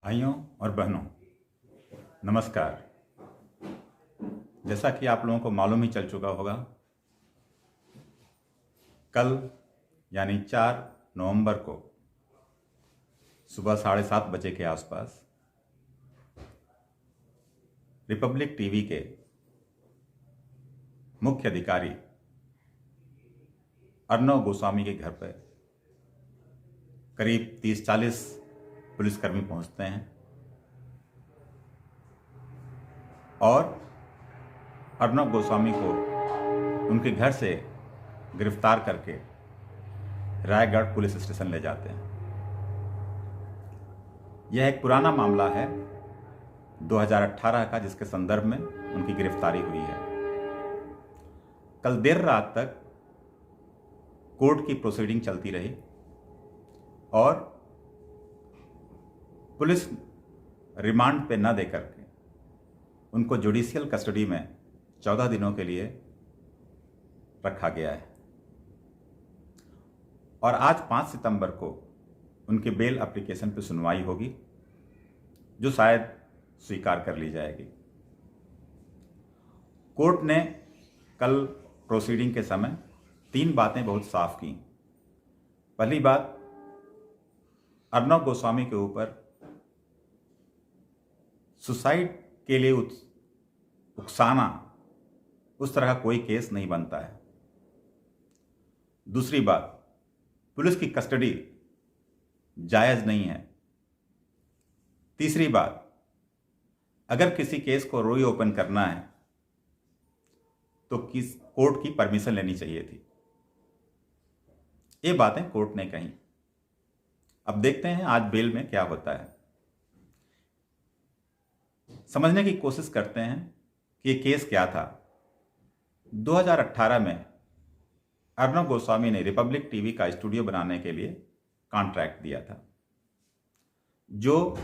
भाइयों और बहनों, नमस्कार। जैसा कि आप लोगों को मालूम ही चल चुका होगा, कल यानी 4 नवंबर को सुबह 7:30 बजे के आसपास रिपब्लिक टीवी के मुख्य अधिकारी अर्णव गोस्वामी के घर पर करीब 30-40 पुलिसकर्मी पहुंचते हैं और अर्णव गोस्वामी को उनके घर से गिरफ्तार करके रायगढ़ पुलिस स्टेशन ले जाते हैं। यह एक पुराना मामला है 2018 का, जिसके संदर्भ में उनकी गिरफ्तारी हुई है। कल देर रात तक कोर्ट की प्रोसीडिंग चलती रही और पुलिस रिमांड पे न देकर के उनको जुडिशियल कस्टडी में 14 दिनों के लिए रखा गया है और आज 5 सितंबर को उनके बेल एप्लीकेशन पर सुनवाई होगी, जो शायद स्वीकार कर ली जाएगी। कोर्ट ने कल प्रोसीडिंग के समय 3 बातें बहुत साफ की। पहली बात, अर्णव गोस्वामी के ऊपर सुसाइड के लिए उकसाना, उस तरह का कोई केस नहीं बनता है। दूसरी बात, पुलिस की कस्टडी जायज नहीं है। तीसरी बात, अगर किसी केस को रीओपन करना है तो किस कोर्ट की परमिशन लेनी चाहिए थी। ये बातें कोर्ट ने कही। अब देखते हैं आज बेल में क्या होता है। समझने की कोशिश करते हैं कि ये केस क्या था। 2018 में अर्णव गोस्वामी ने रिपब्लिक टीवी का स्टूडियो बनाने के लिए कॉन्ट्रैक्ट दिया था, जो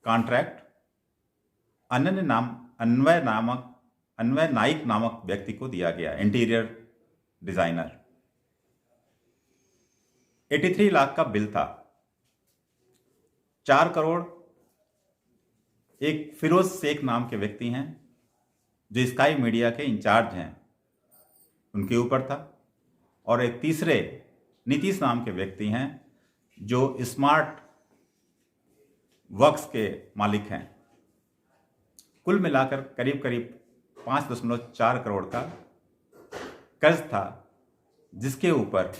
कॉन्ट्रैक्ट अन्वय नाइक नामक व्यक्ति को दिया गया, इंटीरियर डिजाइनर। 83 लाख का बिल था। 4 करोड़ एक फिरोज शेख नाम के व्यक्ति हैं, जो स्काई मीडिया के इंचार्ज हैं, उनके ऊपर था। और एक तीसरे नीतीश नाम के व्यक्ति हैं, जो स्मार्ट वर्क्स के मालिक हैं। कुल मिलाकर करीब करीब 5.4 करोड़ का कर्ज था, जिसके ऊपर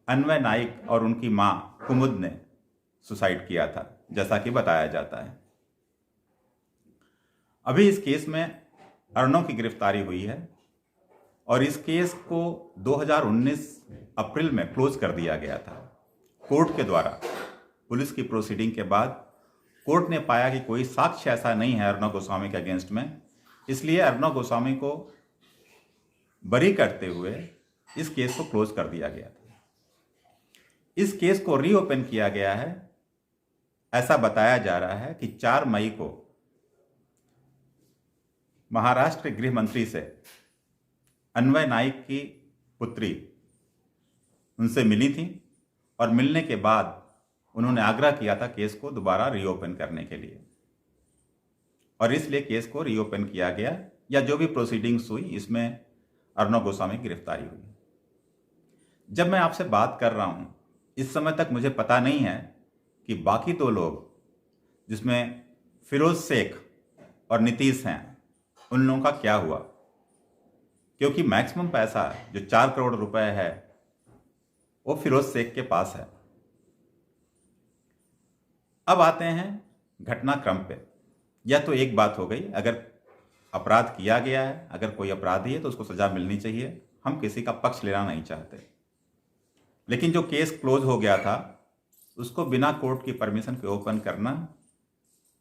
अन्वय नाइक और उनकी मां कुमुद ने सुसाइड किया था, जैसा कि बताया जाता है। अभी इस केस में अर्णव की गिरफ्तारी हुई है और इस केस को 2019 अप्रैल में क्लोज कर दिया गया था कोर्ट के द्वारा। पुलिस की प्रोसीडिंग के बाद कोर्ट ने पाया कि कोई साक्ष्य ऐसा नहीं है अर्णव गोस्वामी के अगेंस्ट में, इसलिए अर्णव गोस्वामी को बरी करते हुए इस केस को क्लोज कर दिया गया था। इस केस को रीओपन किया गया है। ऐसा बताया जा रहा है कि 4 मई को महाराष्ट्र के गृह मंत्री से अन्वय नाइक की पुत्री उनसे मिली थी और मिलने के बाद उन्होंने आग्रह किया था केस को दोबारा रीओपन करने के लिए, और इसलिए केस को रीओपन किया गया, या जो भी प्रोसीडिंग्स हुई इसमें अर्णव गोस्वामी की गिरफ्तारी हुई। जब मैं आपसे बात कर रहा हूं, इस समय तक मुझे पता नहीं है कि बाकी 2 लोग, जिसमें फिरोज शेख और नीतीश हैं, उन लोगों का क्या हुआ, क्योंकि मैक्सिमम पैसा जो 4 करोड़ रुपए है वो फिरोज शेख के पास है। अब आते हैं घटनाक्रम पे। यह तो एक बात हो गई, अगर अपराध किया गया है, अगर कोई अपराधी है तो उसको सजा मिलनी चाहिए। हम किसी का पक्ष लेना नहीं चाहते, लेकिन जो केस क्लोज हो गया था उसको बिना कोर्ट की परमिशन के ओपन करना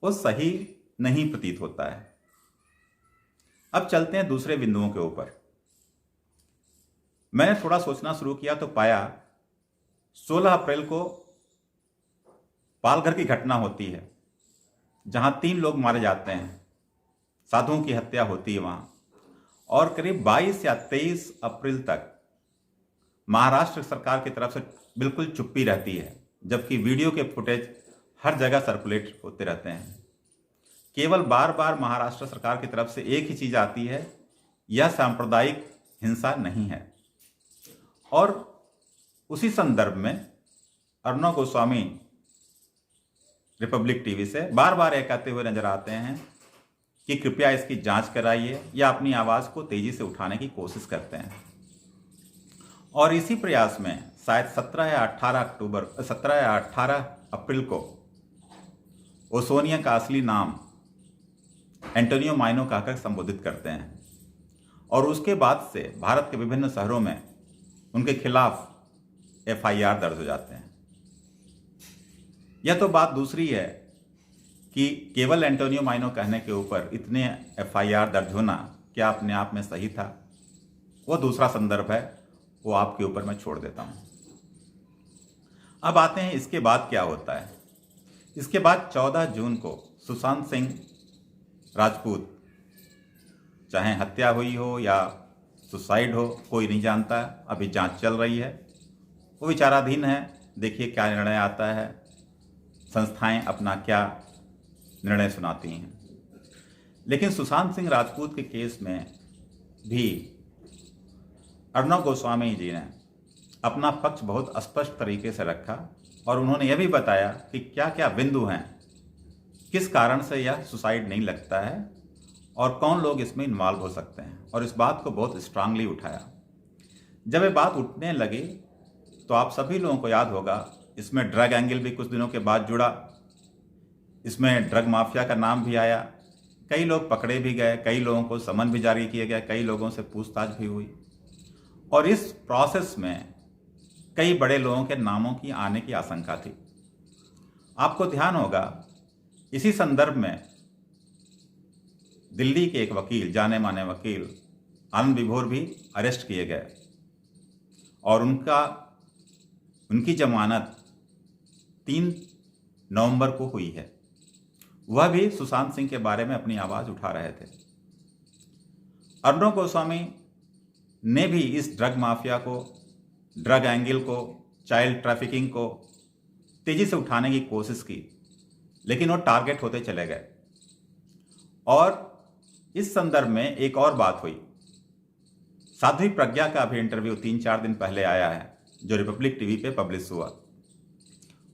वो सही नहीं प्रतीत होता है। अब चलते हैं दूसरे बिंदुओं के ऊपर। मैंने थोड़ा सोचना शुरू किया तो पाया 16 अप्रैल को पालघर की घटना होती है, जहां 3 लोग मारे जाते हैं, साधुओं की हत्या होती है वहां, और करीब 22 या 23 अप्रैल तक महाराष्ट्र सरकार की तरफ से बिल्कुल चुप्पी रहती है, जबकि वीडियो के फुटेज हर जगह सर्कुलेट होते रहते हैं। केवल बार बार महाराष्ट्र सरकार की तरफ से एक ही चीज आती है, यह सांप्रदायिक हिंसा नहीं है। और उसी संदर्भ में अर्णव गोस्वामी रिपब्लिक टीवी से बार बार यह कहते हुए नजर आते हैं कि कृपया इसकी जांच कराइए, या अपनी आवाज को तेजी से उठाने की कोशिश करते हैं। और इसी प्रयास में शायद 17 या 18 अप्रैल को ओसोनिया का असली नाम एंटोनियो माइनो कहकर संबोधित करते हैं, और उसके बाद से भारत के विभिन्न शहरों में उनके खिलाफ FIR दर्ज हो जाते हैं। यह तो बात दूसरी है कि केवल एंटोनियो माइनो कहने के ऊपर इतने FIR दर्ज होना क्या अपने आप में सही था, वो दूसरा संदर्भ है, वो आपके ऊपर मैं छोड़ देता हूं। अब आते हैं इसके बाद क्या होता है। इसके बाद 14 जून को सुशांत सिंह राजपूत, चाहे हत्या हुई हो या सुसाइड हो, कोई नहीं जानता, अभी जांच चल रही है, वो विचाराधीन है। देखिए क्या निर्णय आता है, संस्थाएं अपना क्या निर्णय सुनाती हैं। लेकिन सुशांत सिंह राजपूत के केस में भी अर्णव गोस्वामी जी ने अपना पक्ष बहुत स्पष्ट तरीके से रखा, और उन्होंने यह भी बताया कि क्या क्या बिंदु हैं, किस कारण से यह सुसाइड नहीं लगता है और कौन लोग इसमें इन्वॉल्व हो सकते हैं, और इस बात को बहुत स्ट्रांगली उठाया। जब ये बात उठने लगी तो आप सभी लोगों को याद होगा, इसमें ड्रग एंगल भी कुछ दिनों के बाद जुड़ा, इसमें ड्रग माफिया का नाम भी आया, कई लोग पकड़े भी गए, कई लोगों को समन भी जारी किए गए, कई लोगों से पूछताछ भी हुई, और इस प्रोसेस में कई बड़े लोगों के नामों की आने की आशंका थी। आपको ध्यान होगा, इसी संदर्भ में दिल्ली के एक वकील, जाने माने वकील आनंद विभोर भी अरेस्ट किए गए, और उनकी जमानत 3 नवंबर को हुई है। वह भी सुशांत सिंह के बारे में अपनी आवाज उठा रहे थे। अर्णव गोस्वामी ने भी इस ड्रग माफिया को, ड्रग एंगल को, चाइल्ड ट्रैफिकिंग को तेजी से उठाने की कोशिश की, लेकिन वो टारगेट होते चले गए। और इस संदर्भ में एक और बात हुई, साध्वी प्रज्ञा का भी इंटरव्यू 3-4 दिन पहले आया है, जो रिपब्लिक टीवी पे पब्लिश हुआ।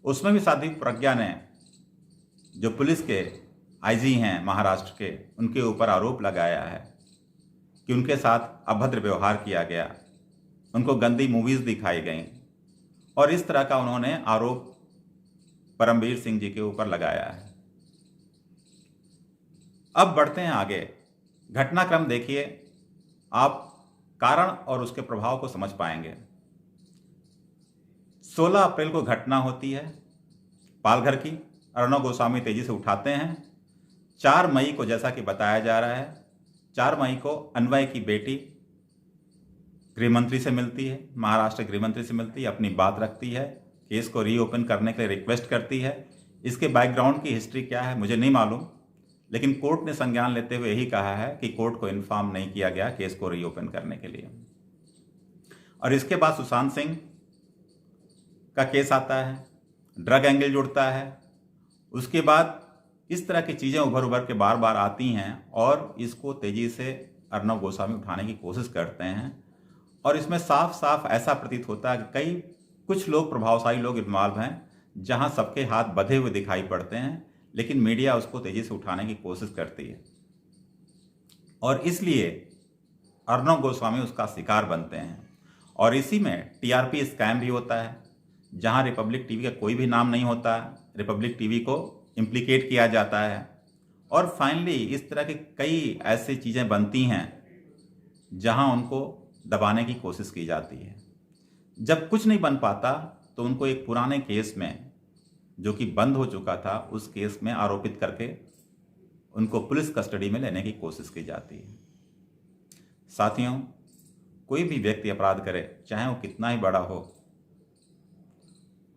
उसमें भी साध्वी प्रज्ञा ने, जो पुलिस के IG हैं महाराष्ट्र के, उनके ऊपर आरोप लगाया है कि उनके साथ अभद्र व्यवहार किया गया, उनको गंदी मूवीज दिखाई गई, और इस तरह का उन्होंने आरोप परमवीर सिंह जी के ऊपर लगाया है। अब बढ़ते हैं आगे। घटनाक्रम देखिए, आप कारण और उसके प्रभाव को समझ पाएंगे। 16 अप्रैल को घटना होती है पालघर की। अर्णव गोस्वामी तेजी से उठाते हैं। 4 मई को, जैसा कि बताया जा रहा है, 4 मई को अन्वय की बेटी गृह मंत्री से मिलती है, महाराष्ट्र गृह मंत्री से मिलती है, अपनी बात रखती है, केस को रीओपन करने के लिए रिक्वेस्ट करती है। इसके बैकग्राउंड की हिस्ट्री क्या है मुझे नहीं मालूम, लेकिन कोर्ट ने संज्ञान लेते हुए यही कहा है कि कोर्ट को इन्फॉर्म नहीं किया गया केस को रीओपन करने के लिए। और इसके बाद सुशांत सिंह का केस आता है, ड्रग एंगल जुड़ता है। उसके बाद इस तरह की चीज़ें उभर के बार बार आती हैं, और इसको तेजी से अर्णव गोस्वामी उठाने की कोशिश करते हैं। और इसमें साफ साफ ऐसा प्रतीत होता है कि कुछ लोग, प्रभावशाली लोग इन्वॉल्व हैं, जहां सबके हाथ बंधे हुए दिखाई पड़ते हैं, लेकिन मीडिया उसको तेजी से उठाने की कोशिश करती है, और इसलिए अर्णव गोस्वामी उसका शिकार बनते हैं। और इसी में TRP स्कैम भी होता है, जहां रिपब्लिक टीवी का कोई भी नाम नहीं होता, रिपब्लिक टीवी को इम्प्लीकेट किया जाता है। और फाइनली इस तरह की कई ऐसी चीज़ें बनती हैं जहां उनको दबाने की कोशिश की जाती है। जब कुछ नहीं बन पाता तो उनको एक पुराने केस में, जो कि बंद हो चुका था, उस केस में आरोपित करके उनको पुलिस कस्टडी में लेने की कोशिश की जाती है। साथियों, कोई भी व्यक्ति अपराध करे, चाहे वो कितना ही बड़ा हो,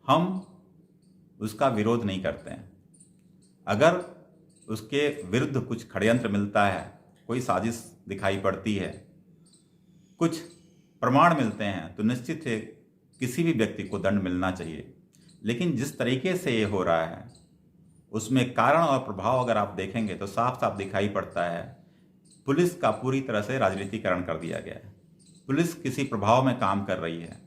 हम उसका विरोध नहीं करते हैं। अगर उसके विरुद्ध कुछ षड्यंत्र मिलता है, कोई साजिश दिखाई पड़ती है, कुछ प्रमाण मिलते हैं, तो निश्चित है किसी भी व्यक्ति को दंड मिलना चाहिए। लेकिन जिस तरीके से ये हो रहा है, उसमें कारण और प्रभाव अगर आप देखेंगे तो साफ साफ दिखाई पड़ता है, पुलिस का पूरी तरह से राजनीतिकरण कर दिया गया है। पुलिस किसी प्रभाव में काम कर रही है।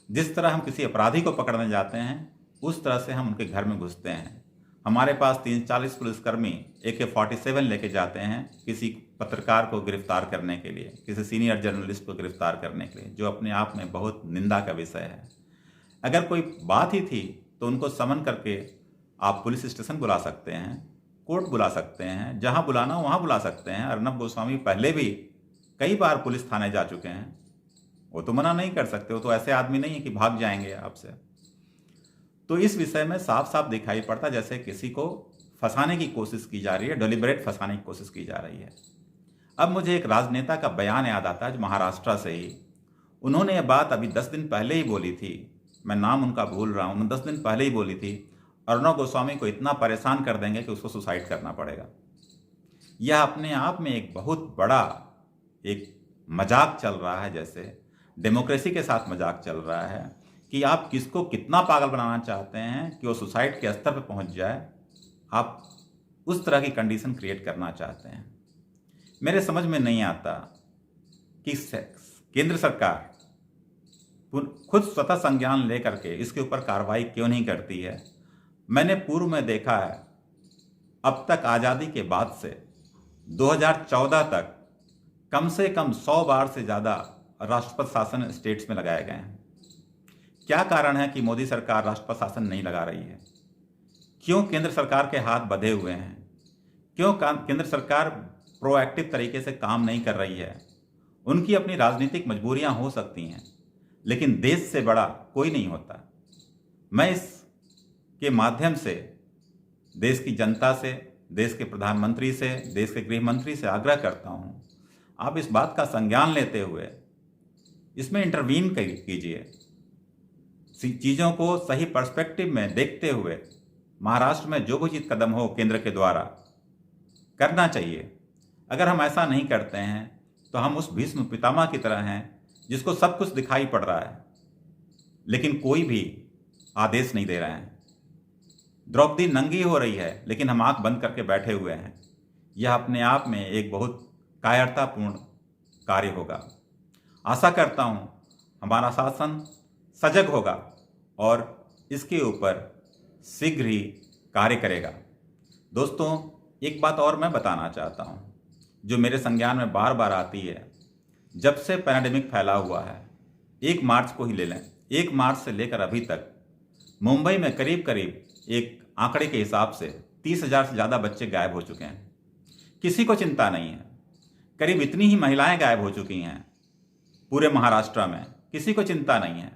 जिस तरह हम किसी अपराधी को पकड़ने जाते हैं उस तरह से हम उनके घर में घुसते हैं। हमारे पास 40 पुलिसकर्मी AK-47 लेके जाते हैं किसी पत्रकार को गिरफ्तार करने के लिए, किसी सीनियर जर्नलिस्ट को गिरफ्तार करने के लिए, जो अपने आप में बहुत निंदा का विषय है। अगर कोई बात ही थी तो उनको समन करके आप पुलिस स्टेशन बुला सकते हैं, कोर्ट बुला सकते हैं, जहां बुलाना हो वहां बुला सकते हैं। अर्नब गोस्वामी पहले भी कई बार पुलिस थाने जा चुके हैं, वो तो मना नहीं कर सकते, वो तो ऐसे आदमी नहीं है कि भाग जाएंगे आपसे। तो इस विषय में साफ साफ दिखाई पड़ता जैसे किसी को फंसाने की कोशिश की जा रही है, डेलिबरेट फंसाने की कोशिश की जा रही है। अब मुझे एक राजनेता का बयान याद आता है जो महाराष्ट्र से ही, उन्होंने ये बात अभी 10 दिन पहले ही बोली थी, मैं नाम उनका भूल रहा हूँ, उन्होंने 10 दिन पहले ही बोली थी, अर्नब गोस्वामी को इतना परेशान कर देंगे कि उसको सुसाइड करना पड़ेगा। यह अपने आप में एक बहुत बड़ा एक मजाक चल रहा है, जैसे डेमोक्रेसी के साथ मजाक चल रहा है कि आप किसको कितना पागल बनाना चाहते हैं कि वो सुसाइड के स्तर पर पहुंच जाए। आप उस तरह की कंडीशन क्रिएट करना चाहते हैं। मेरे समझ में नहीं आता कि केंद्र सरकार खुद स्वतः संज्ञान लेकर के इसके ऊपर कार्रवाई क्यों नहीं करती है। मैंने पूर्व में देखा है, अब तक आज़ादी के बाद से 2014 तक कम से कम 100 बार से ज़्यादा राष्ट्रपति शासन स्टेट्स में लगाए गए हैं। क्या कारण है कि मोदी सरकार राष्ट्रपति शासन नहीं लगा रही है? क्यों केंद्र सरकार के हाथ बंधे हुए हैं? क्यों केंद्र सरकार प्रोएक्टिव तरीके से काम नहीं कर रही है? उनकी अपनी राजनीतिक मजबूरियां हो सकती हैं, लेकिन देश से बड़ा कोई नहीं होता। मैं इसके माध्यम से देश की जनता से, देश के प्रधानमंत्री से, देश के गृह मंत्री से आग्रह करता हूं, आप इस बात का संज्ञान लेते हुए इसमें इंटरवीन कीजिए। चीज़ों को सही पर्सपेक्टिव में देखते हुए महाराष्ट्र में जो भी उचित कदम हो केंद्र के द्वारा करना चाहिए। अगर हम ऐसा नहीं करते हैं तो हम उस भीष्म पितामह की तरह हैं जिसको सब कुछ दिखाई पड़ रहा है लेकिन कोई भी आदेश नहीं दे रहे हैं। द्रौपदी नंगी हो रही है लेकिन हम आंख बंद करके बैठे हुए हैं। यह अपने आप में एक बहुत कायरतापूर्ण कार्य होगा। आशा करता हूं हमारा शासन सजग होगा और इसके ऊपर शीघ्र ही कार्य करेगा। दोस्तों, एक बात और मैं बताना चाहता हूं जो मेरे संज्ञान में बार बार आती है। जब से पैंडेमिक फैला हुआ है, 1 मार्च को ही ले लें, 1 मार्च से लेकर अभी तक मुंबई में करीब करीब एक आंकड़े के हिसाब से 30,000 से ज़्यादा बच्चे गायब हो चुके हैं। किसी को चिंता नहीं है। करीब इतनी ही महिलाएं गायब हो चुकी हैं पूरे महाराष्ट्र में, किसी को चिंता नहीं है।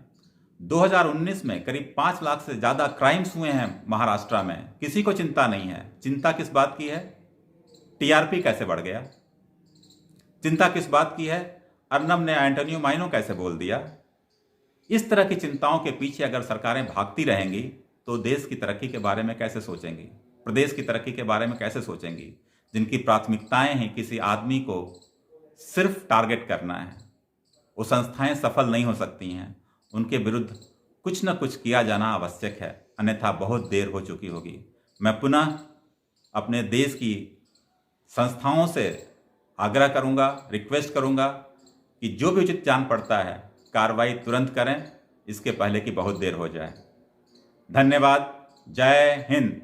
2019 में करीब 5 लाख से ज़्यादा क्राइम्स हुए हैं महाराष्ट्र में, किसी को चिंता नहीं है। चिंता किस बात की है? TRP कैसे बढ़ गया? चिंता किस बात की है? अर्नब ने एंटोनियो माइनो कैसे बोल दिया? इस तरह की चिंताओं के पीछे अगर सरकारें भागती रहेंगी तो देश की तरक्की के बारे में कैसे सोचेंगी, प्रदेश की तरक्की के बारे में कैसे सोचेंगी? जिनकी प्राथमिकताएं हैं किसी आदमी को सिर्फ टारगेट करना है, वो संस्थाएं सफल नहीं हो सकती हैं। उनके विरुद्ध कुछ न कुछ किया जाना आवश्यक है, अन्यथा बहुत देर हो चुकी होगी। मैं पुनः अपने देश की संस्थाओं से आग्रह करूंगा, रिक्वेस्ट करूंगा कि जो भी उचित जान पड़ता है कार्रवाई तुरंत करें, इसके पहले कि बहुत देर हो जाए। धन्यवाद। जय हिंद।